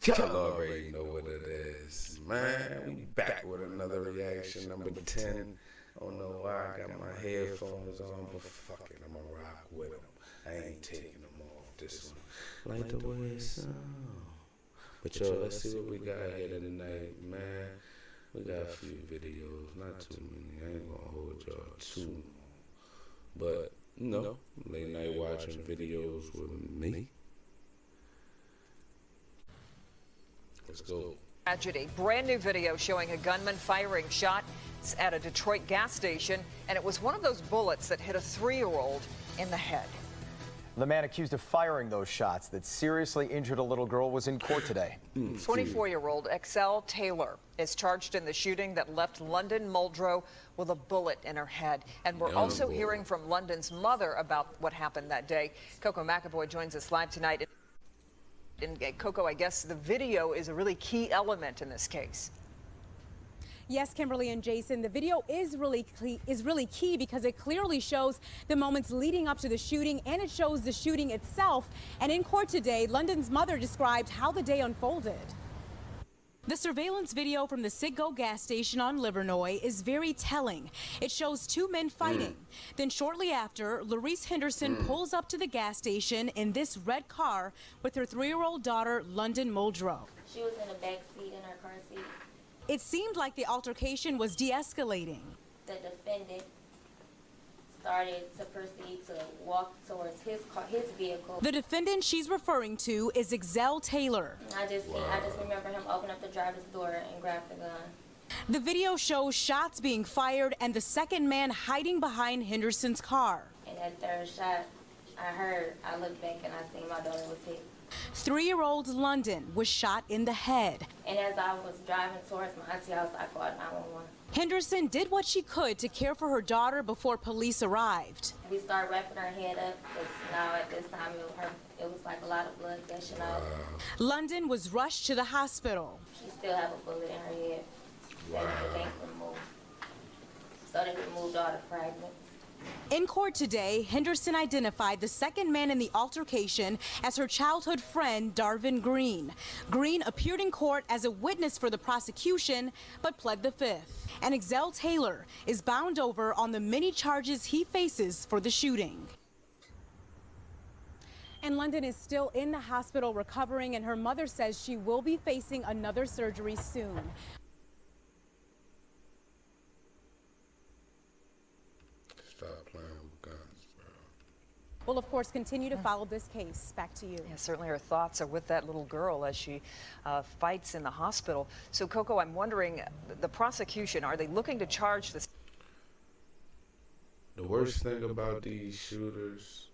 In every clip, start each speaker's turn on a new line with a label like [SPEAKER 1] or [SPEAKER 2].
[SPEAKER 1] Y'all already know what it is, man. We back with another reaction, number 10. I don't know why I got my headphones on, but fuck it, I'm gonna rock with them. I ain't taking them off this one. Like the way it sounds. But yo, let's see what we got here tonight, man. We got a few videos, not too many. I ain't gonna hold y'all too long. But, you know, late night watching videos with me. Let's go.
[SPEAKER 2] Tragedy. Brand new video showing a gunman firing shots at a Detroit gas station, and it was one of those bullets that hit a 3-year-old in the head.
[SPEAKER 3] The man accused of firing those shots that seriously injured a little girl was in court today.
[SPEAKER 2] 24-year-old Excel Taylor is charged in the shooting that left London Muldrow with a bullet in her head. And we're also hearing from London's mother about what happened that day. Coco McAvoy joins us live tonight. And Coco, I guess the video is a really key element in this case.
[SPEAKER 4] Yes, Kimberly and Jason, the video is really key because it clearly shows the moments leading up to the shooting, and it shows the shooting itself. And in court today, London's mother described how the day unfolded. The surveillance video from the Citgo gas station on Livernois is very telling. It shows two men fighting. Then shortly after, Larice Henderson pulls up to the gas station in this red car with her 3-year-old daughter, London Muldrow.
[SPEAKER 5] She was in the back seat in her car seat.
[SPEAKER 4] It seemed like the altercation was de-escalating.
[SPEAKER 5] The defendant started to proceed to walk towards his vehicle.
[SPEAKER 4] The defendant she's referring to is Excel Taylor.
[SPEAKER 5] I just remember him open up the driver's door and grab the gun.
[SPEAKER 4] The video shows shots being fired and the second man hiding behind Henderson's car.
[SPEAKER 5] And that third shot, I looked back and I seen my daughter was hit.
[SPEAKER 4] 3-year-old London was shot in the head.
[SPEAKER 5] And as I was driving towards my auntie house, I called 911.
[SPEAKER 4] Henderson did what she could to care for her daughter before police arrived.
[SPEAKER 5] We started wrapping her head up, because now at this time it was like a lot of blood gushing out.
[SPEAKER 4] London was rushed to the hospital.
[SPEAKER 5] She still have a bullet in her head that they can't remove. So they removed all the fragments.
[SPEAKER 4] In court today, Henderson identified the second man in the altercation as her childhood friend, Darvin Green. Green appeared in court as a witness for the prosecution, but pled the fifth. And Excel Taylor is bound over on the many charges he faces for the shooting. And London is still in the hospital recovering, and her mother says she will be facing another surgery soon.
[SPEAKER 1] Stop playing with guns, bro.
[SPEAKER 4] We'll, of course, continue to follow this case. Back to you.
[SPEAKER 2] Yeah, certainly her thoughts are with that little girl as she fights in the hospital. So, Coco, I'm wondering, the prosecution, are they looking to charge this?
[SPEAKER 1] The worst thing about these shooters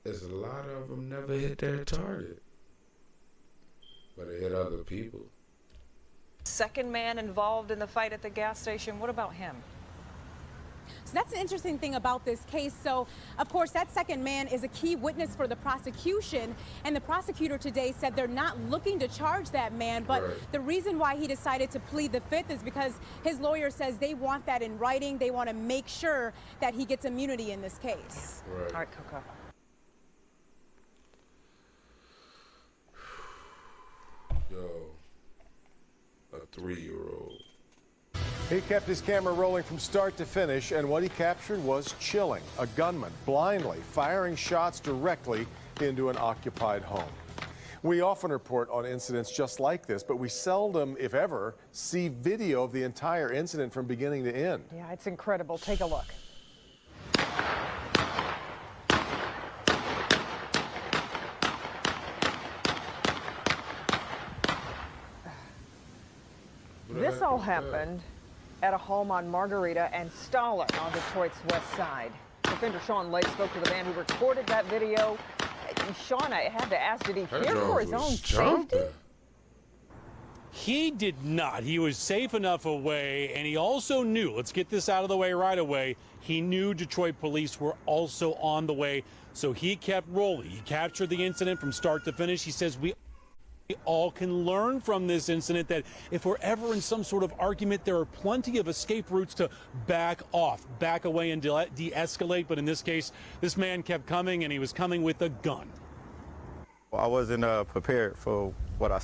[SPEAKER 1] is a lot of them never hit their target, but they hit other people.
[SPEAKER 2] Second man involved in the fight at the gas station, what about him?
[SPEAKER 4] So that's an interesting thing about this case. So, of course, that second man is a key witness for the prosecution, and the prosecutor today said they're not looking to charge that man, but the reason why he decided to plead the fifth is because his lawyer says they want that in writing. They want to make sure that he gets immunity in this case.
[SPEAKER 2] All right, Coco.
[SPEAKER 1] Yo, a 3-year-old.
[SPEAKER 6] He kept his camera rolling from start to finish, and what he captured was chilling. A gunman blindly firing shots directly into an occupied home. We often report on incidents just like this, but we seldom, if ever, see video of the entire incident from beginning to end.
[SPEAKER 2] Yeah, it's incredible. Take a look. This all happened at a home on Margarita and Stoller on Detroit's west side. Defender Shaun Wayne spoke to the man who recorded that video. Shaun, I had to ask, did he fear for his own safety?
[SPEAKER 7] He did not. He was safe enough away, and he also knew, let's get this out of the way right away, he knew Detroit police were also on the way, so he kept rolling. He captured the incident from start to finish. He says we all can learn from this incident that if we're ever in some sort of argument, there are plenty of escape routes to back off, back away and de-escalate. But in this case, this man kept coming, and he was coming with a gun.
[SPEAKER 8] I wasn't prepared for what I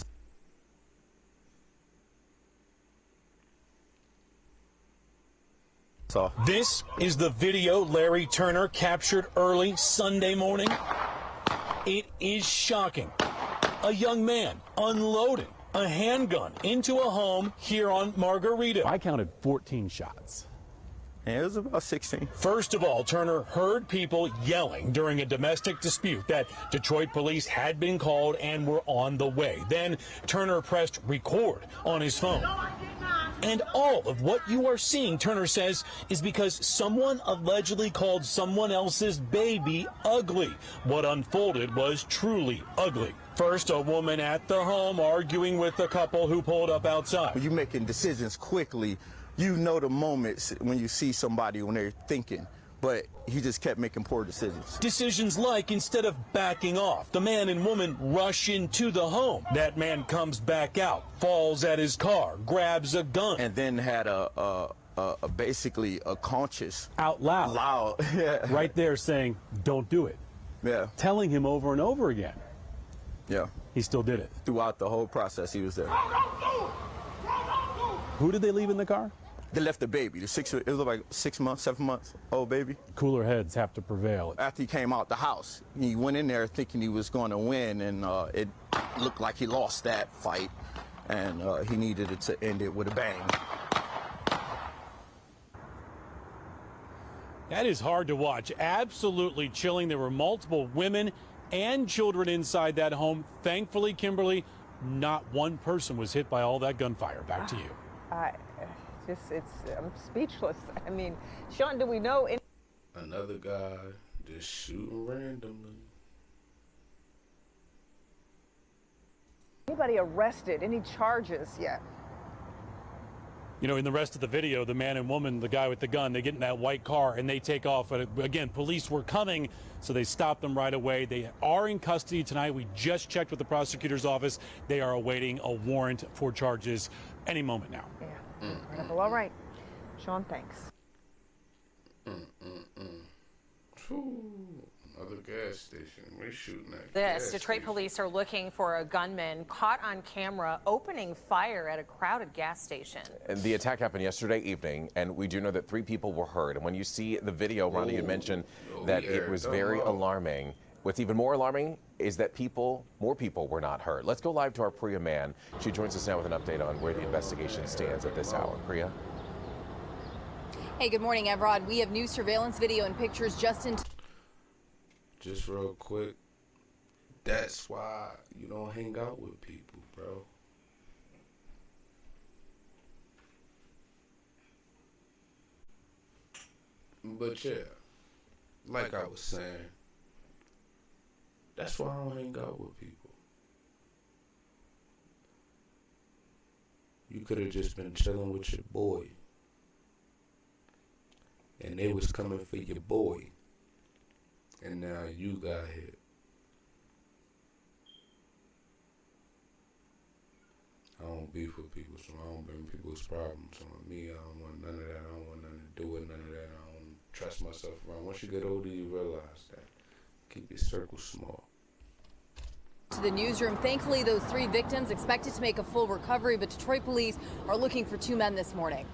[SPEAKER 8] saw.
[SPEAKER 7] This is the video Larry Turner captured early Sunday morning. It is shocking. A young man unloading a handgun into a home here on Margarita. I counted 14 shots.
[SPEAKER 8] Yeah, it was about 16.
[SPEAKER 7] First of all, Turner heard people yelling during a domestic dispute that Detroit police had been called and were on the way. Then Turner pressed record on his phone. And all of what you are seeing, Turner says, is because someone allegedly called someone else's baby ugly. What unfolded was truly ugly. First, a woman at the home arguing with a couple who pulled up outside.
[SPEAKER 8] When you're making decisions quickly, you know the moments when you see somebody when they're thinking, but he just kept making poor decisions.
[SPEAKER 7] Decisions like, instead of backing off, the man and woman rush into the home. That man comes back out, falls at his car, grabs a gun.
[SPEAKER 8] And then had basically a conscious.
[SPEAKER 7] Out loud.
[SPEAKER 8] Loud. Yeah.
[SPEAKER 7] Right there saying, don't do it.
[SPEAKER 8] Yeah.
[SPEAKER 7] Telling him over and over again.
[SPEAKER 8] Yeah.
[SPEAKER 7] He still did it.
[SPEAKER 8] Throughout the whole process, he was there.
[SPEAKER 7] Who did they leave in the car?
[SPEAKER 8] They left the baby. It was like 6 months, 7 months old baby.
[SPEAKER 7] Cooler heads have to prevail.
[SPEAKER 8] After he came out the house, he went in there thinking he was going to win, and it looked like he lost that fight, and he needed it to end it with a bang.
[SPEAKER 7] That is hard to watch. Absolutely chilling. There were multiple women and children inside that home. Thankfully, Kimberly, not one person was hit by all that gunfire. Back to you.
[SPEAKER 2] I'm speechless. I mean, Shaun, do we know
[SPEAKER 1] Another guy just shooting randomly.
[SPEAKER 2] anybody arrested? Any charges yet?
[SPEAKER 7] You know, in the rest of the video, the man and woman, the guy with the gun, they get in that white car and they take off. Again, police were coming, so they stopped them right away. They are in custody tonight. We just checked with the prosecutor's office. They are awaiting a warrant for charges any moment now.
[SPEAKER 2] Yeah. Well, all right. Shaun, thanks.
[SPEAKER 1] Another gas station. We're shooting at
[SPEAKER 9] This Detroit police are looking for a gunman caught on camera opening fire at a crowded gas station.
[SPEAKER 10] And the attack happened yesterday evening, and we do know that 3 people were hurt. And when you see the video, Ronnie, you mentioned that it was very alarming. What's even more alarming is that more people were not hurt. Let's go live to our Priya Mann. She joins us now with an update on where the investigation stands at this hour. Priya?
[SPEAKER 11] Hey, good morning, Evrod. We have new surveillance video and pictures
[SPEAKER 1] Just real quick, that's why you don't hang out with people, bro. But yeah, like I was saying, that's why I don't hang out with people. You could have just been chilling with your boy, and they was coming for your boy. And now you got hit. I don't beef with people, so I don't bring people's problems on me. I don't want none of that. I don't want nothing to do with none of that. I don't trust myself around. Once you get older, you realize that. Keep your circle small.
[SPEAKER 11] to the newsroom. Thankfully, those 3 victims expected to make a full recovery, but Detroit police are looking for 2 men this morning.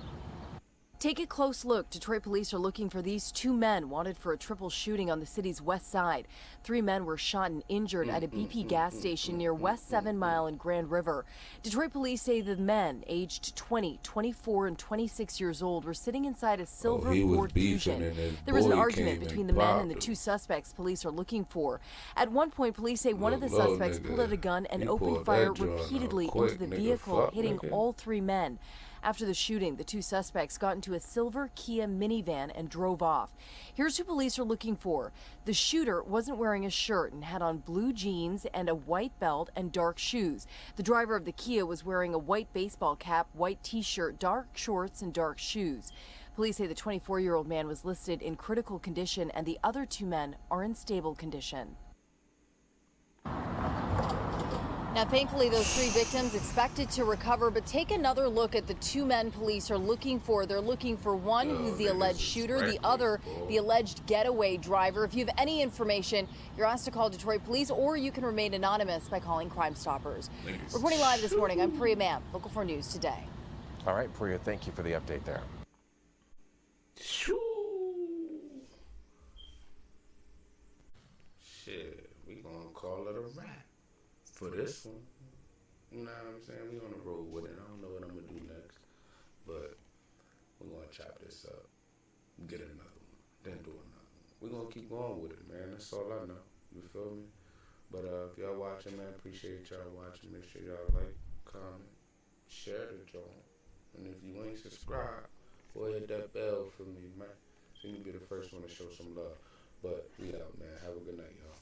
[SPEAKER 11] Take a close look. Detroit police are looking for these 2 men wanted for a triple shooting on the city's west side. 3 men were shot and injured at a BP gas station near West 7 Mile and Grand River. Detroit police say the men, aged 20, 24, and 26 years old, were sitting inside a silver Ford Fusion. There was an argument between the men and the 2 suspects police are looking for. At one point, police say one of the suspects pulled out a gun and opened fire repeatedly into the vehicle, hitting all 3 men. After the shooting, the 2 suspects got into a silver Kia minivan and drove off. Here's who police are looking for. The shooter wasn't wearing a shirt and had on blue jeans and a white belt and dark shoes. The driver of the Kia was wearing a white baseball cap, white t-shirt, dark shorts, and dark shoes. Police say the 24-year-old man was listed in critical condition and the other 2 men are in stable condition. Now, thankfully, those 3 victims expected to recover, but take another look at the 2 men police are looking for. They're looking for one who's the alleged shooter, the other the alleged getaway driver. If you have any information, you're asked to call Detroit police, or you can remain anonymous by calling Crime Stoppers. Reporting live this morning, I'm Priya Mann, Local 4 News Today.
[SPEAKER 10] All right, Priya, thank you for the update there.
[SPEAKER 1] Shit, we gonna call it a wrap for this one. You know what I'm saying? We on the road with it. I don't know what I'm gonna do next, but we're gonna chop this up, get another one, then do another one. We're gonna keep going with it, man. That's all I know. You feel me? But if y'all watching, man, appreciate y'all watching. Make sure y'all like, comment, share the joint. And if you ain't subscribed, go hit that bell for me, man. So you can be the first one to show some love. But we out, man. Have a good night, y'all.